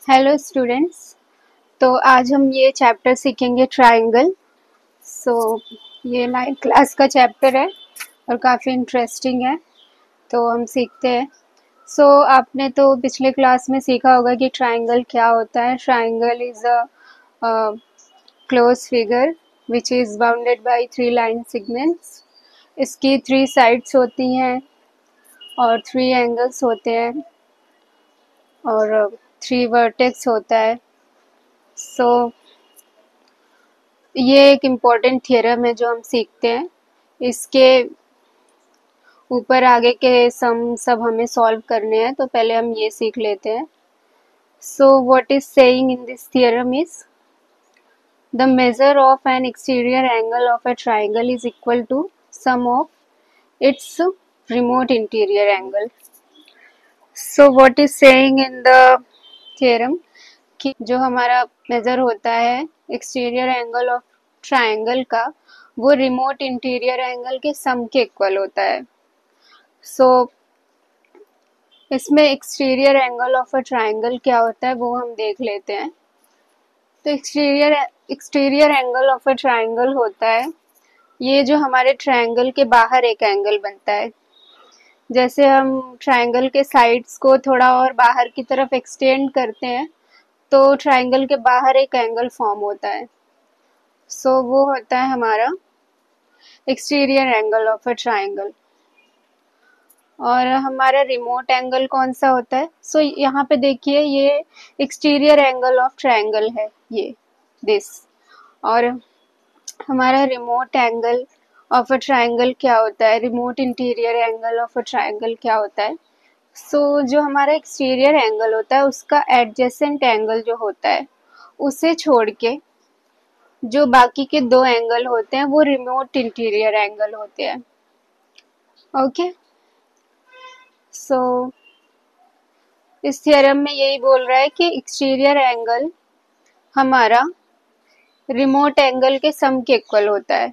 Hello students. तो आज हम ये चैप्टर सीखेंगे ट्रायंगल। सो ये 9th क्लास का चैप्टर है और काफ़ी इंटरेस्टिंग है। तो हम सीखते हैं। आपने तो पिछले क्लास में सीखा होगा कि ट्रायंगल क्या होता है। Triangle is a close figure which is bounded by 3 line segments. इसकी 3 साइड्स होती हैं और 3 एंगल्स होते हैं और 3 वर्टेक्स होता है। ये एक इम्पॉर्टेंट थियरम है जो हम सीखते हैं। इसके ऊपर आगे के सम सब हमें सॉल्व करने हैं, तो पहले हम ये सीख लेते हैं। What is saying in this theorem is the measure of an exterior angle of a triangle is equal to sum of its remote interior angle. What is saying in the theorem कि जो हमारा major होता है exterior angle of triangle का, वो remote interior angle के sum के equal होता है। इसमें exterior angle of a triangle क्या होता है वो हम देख लेते हैं। तो exterior angle of a triangle होता है ये जो हमारे ट्रायंगल के बाहर एक एंगल बनता है। जैसे हम ट्रायंगल के साइड्स को थोड़ा और बाहर की तरफ एक्सटेंड करते हैं तो ट्रायंगल के बाहर एक एंगल फॉर्म होता है। वो होता है हमारा exterior angle of a triangle. और हमारा रिमोट एंगल कौन सा होता है? यहाँ पे देखिए ये एक्सटीरियर एंगल ऑफ ट्रायंगल है, ये दिस। और हमारा remote angle of a triangle क्या होता है? Remote interior angle of a triangle क्या होता है? जो हमारा एक्सटीरियर एंगल होता है उसका एडजेसेंट एंगल जो होता है उसे छोड़ के जो बाकी के 2 एंगल होते हैं वो रिमोट इंटीरियर एंगल होते हैं। ओके, इस थियरम में यही बोल रहा है कि एक्सटीरियर एंगल हमारा रिमोट एंगल के सम के इक्वल होता है।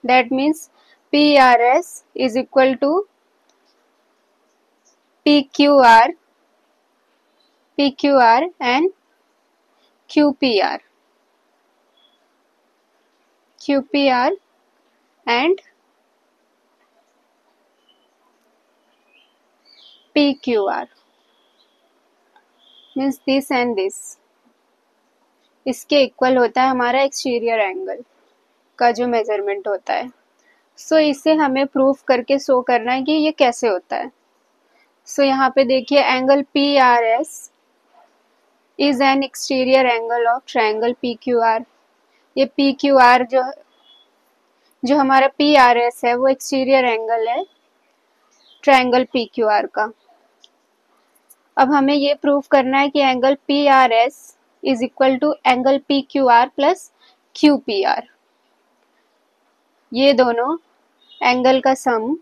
That means P R S is equal to P Q R and Q P R and P Q R means this and this. इसके इक्वल होता है हमारा एक्सटीरियर एंगल का जो मेजरमेंट होता है। इसे हमें प्रूफ करके शो करना है कि ये कैसे होता है। यहाँ पे देखिए angle P R S is an exterior angle of triangle P Q R. ये पी क्यू आर जो हमारा पी आर एस है वो एक्सटीरियर एंगल है ट्रायंगल पी क्यू आर का। अब हमें ये प्रूफ करना है कि angle P R S is equal to angle P Q R plus Q P R. ये दोनों एंगल का sum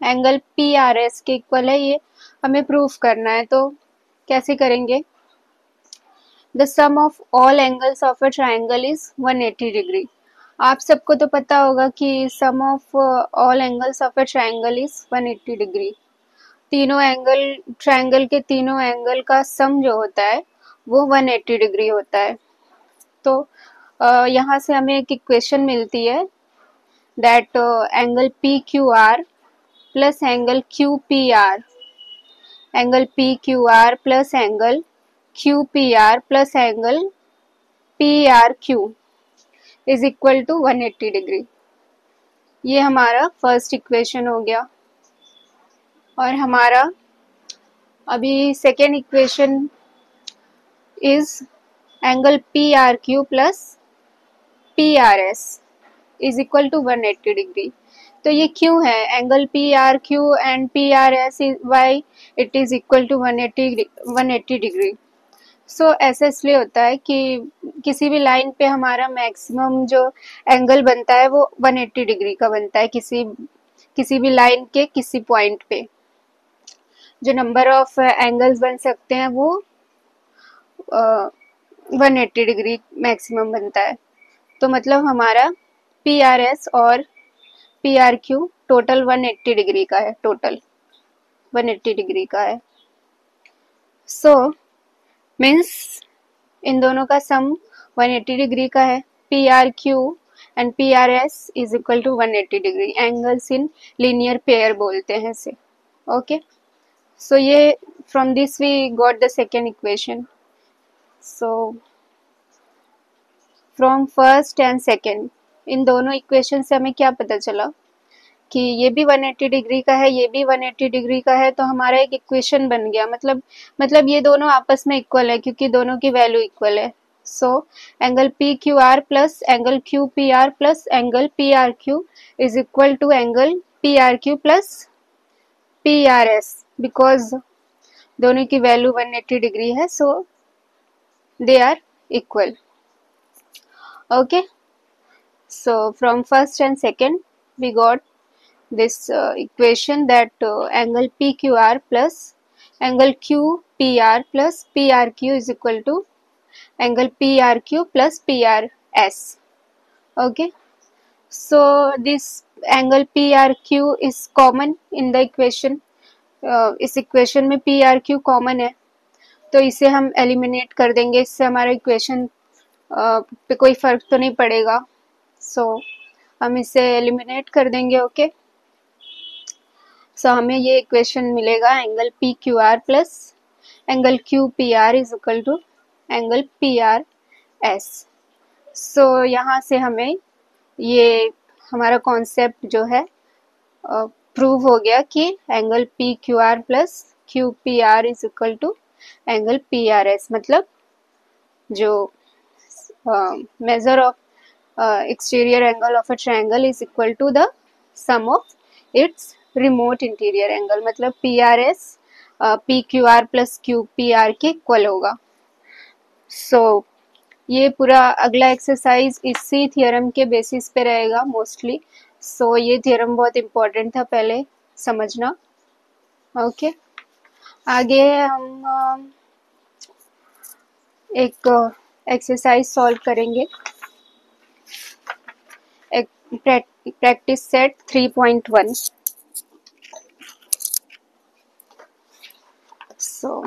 angle P R S के इक्वल है, ये हमें प्रूफ करना है। तो कैसे करेंगे? The sum of all angles of a triangle is 180 degree. आप सबको तो पता होगा कि sum of all angles of a triangle is 180 degree. तीनों एंगल ट्रायंगल के तीनों एंगल का सम जो होता है वो 180 डिग्री होता है। तो यहाँ से हमें एक इक्वेशन मिलती है that angle P Q R plus angle Q P R, angle P Q R plus angle Q P R plus angle P R Q is equal to 180 degree. ये हमारा फर्स्ट इक्वेशन हो गया। और हमारा अभी second equation is angle P R Q plus P R S is equal to 180 degree. तो ये क्यों है? Angle P R Q and P R S Y it is equal to 180 degree. ऐसा इसलिए होता है कि किसी भी लाइन पे हमारा मैक्सिमम जो एंगल बनता है वो 180 डिग्री का बनता है। किसी भी लाइन के किसी पॉइंट पे जो नंबर ऑफ एंगल्स बन सकते हैं वो 180 डिग्री मैक्सिमम बनता है। तो मतलब हमारा पी आर एस और P R Q total 180 degree का है। मीन्स इन दोनों का सम 180 डिग्री का है. P R Q and P R S is equal to 180 degree. Angles in linear pair बोलते हैं इसे. ओके, सो ये from this we got the second equation. So from first and second, इन दोनों इक्वेशन से हमें क्या पता चला कि ये भी 180 डिग्री का है, ये भी 180 डिग्री का है, तो हमारा एक इक्वेशन बन गया. मतलब ये दोनों आपस में इक्वल है क्योंकि दोनों की वैल्यू इक्वल है. So angle P Q R plus angle Q P R plus angle P R Q is equal to angle P R Q plus P R S, because दोनों की वैल्यू 180 डिग्री है, so they are equal. Okay, so from first and second we got this equation that angle PQR plus angle QPR plus PRQ is equal to angle PRQ plus PRS. Okay, so this angle PRQ is common in the equation. इस equation में PRQ common है, तो इसे हम eliminate कर देंगे. इससे हमारा इक्वेशन पे कोई फर्क तो नहीं पड़ेगा. सो हम इसे एलिमिनेट कर देंगे. ओके, सो हमें ये इक्वेशन मिलेगा angle P Q R plus angle Q P R is equal to angle P R S. So यहाँ से हमें ये हमारा कॉन्सेप्ट जो है प्रूव हो गया कि angle P Q R plus Q P R is equal to angle P R S. मतलब जो measure of exterior angle of a triangle is equal to the sum of its remote interior angle. मतलब PRS PQR plus QPR के equal होगा. सो ये पूरा अगला exercise इसी theorem के बेसिस पे रहेगा मोस्टली. सो ये थियरम बहुत इम्पोर्टेंट था, पहले समझना. ओके, आगे हम एक एक्सरसाइज सॉल्व करेंगे. Practice set 3.1. so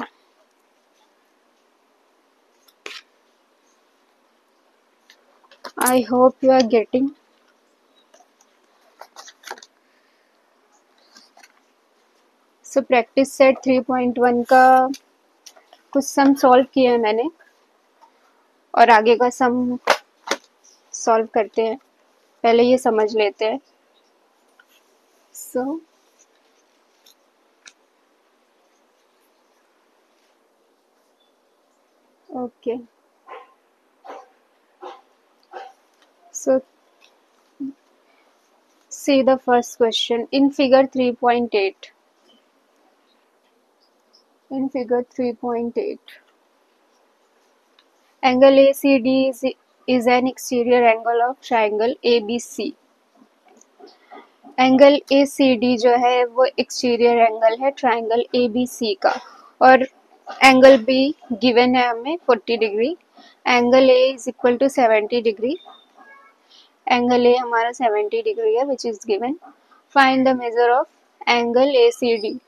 I hope you are getting. so practice set 3.1 का कुछ सम सॉल्व किया है मैंने, और आगे का सम सॉल्व करते हैं. पहले ये समझ लेते हैं. So okay, so see the first question in figure 3.8. in figure 3.8 angle ACD is an exterior angle of triangle ABC. Angle ACD जो है वो एक्सटीरियर एंगल है ट्राइंगल ABC का, और एंगल B गिवन है हमें 40 degree. Angle A is equal to 70 degree. Angle A हमारा 70 degree है which is given. Find the measure of angle ACD.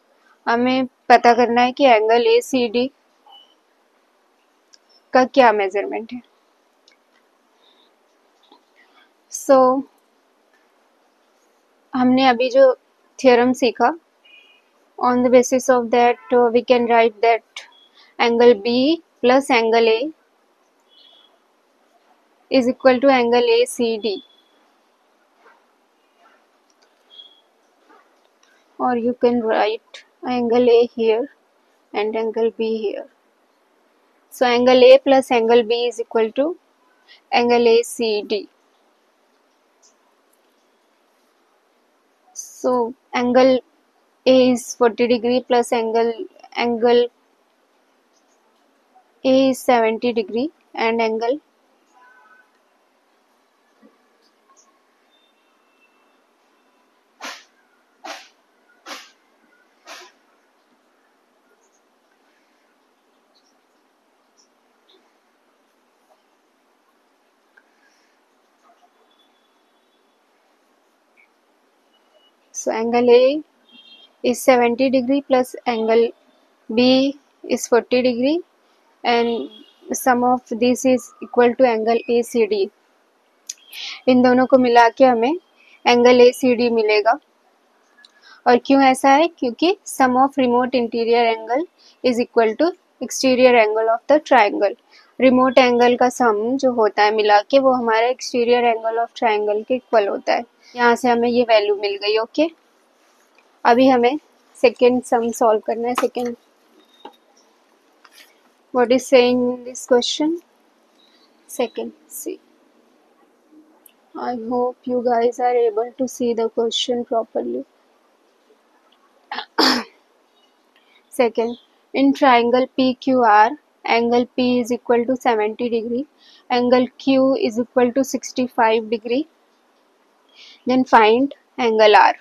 हमें पता करना है कि एंगल ACD का क्या मेजरमेंट है. सो हमने अभी जो थियरम सीखा, on the basis of that we can write that angle B plus angle A is equal to angle ACD, or you can write angle A here and angle B here. So angle A plus angle B is equal to angle ACD. So angle A is 40 degree plus angle A is 70 degree and angle so angle A is 70 degree plus angle B is 40 degree and sum of this is equal to angle ACD। इन दोनों को मिला के हमें angle ACD मिलेगा। और क्यों ऐसा है? क्योंकि sum of remote interior angle is equal to exterior angle of the triangle. Remote angle का सम जो होता है मिला के वो हमारा एक्सटीरियर एंगल ऑफ ट्राइंगल के इक्वल होता है। यहाँ से हमें ये वैल्यू मिल गई। ओके, अभी हमें सेकेंड सम सॉल्व करना है। Second, what is saying in this question? Second, see, I hope you guys are able to see the question properly. Second, in triangle PQR, angle P is equal to 70 degree, angle Q is equal to 65 degree. Then find angle R.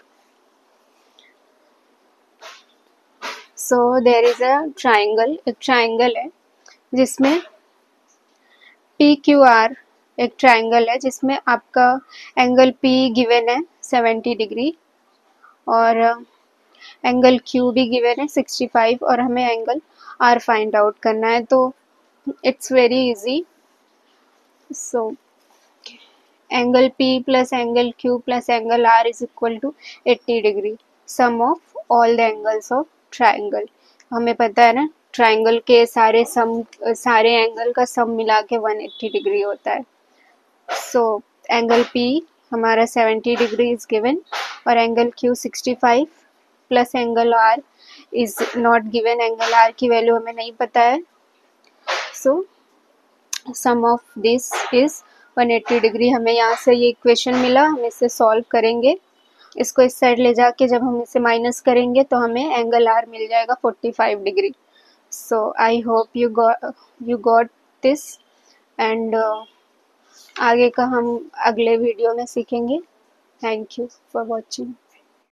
So there is a triangle, एक triangle है जिसमें PQR एक triangle है जिसमें आपका angle P given है 70 degree और angle Q भी गिवन है 65 और हमें एंगल R फाइंड आउट करना है। तो it's very easy. So angle P plus angle Q plus angle R is equal to 80 degree, sum of all the angles of triangle. हमें पता है ना, ट्राइंगल के सारे एंगल का सम मिला के 180 डिग्री होता है। सो एंगल P हमारा 70 डिग्री इज गिवन और angle Q 65 plus angle R is not given. Angle R की वैल्यू हमें नहीं पता है। सो सम ऑफ दिस इज 180 डिग्री। हमें यहाँ से ये इक्वेशन मिला, हम इसे सॉल्व करेंगे। इसको इस साइड ले जाके जब हम इसे माइनस करेंगे तो हमें एंगल R मिल जाएगा 45 degree. So I hope you got this and आगे का हम अगले वीडियो में सीखेंगे। Thank you for watching.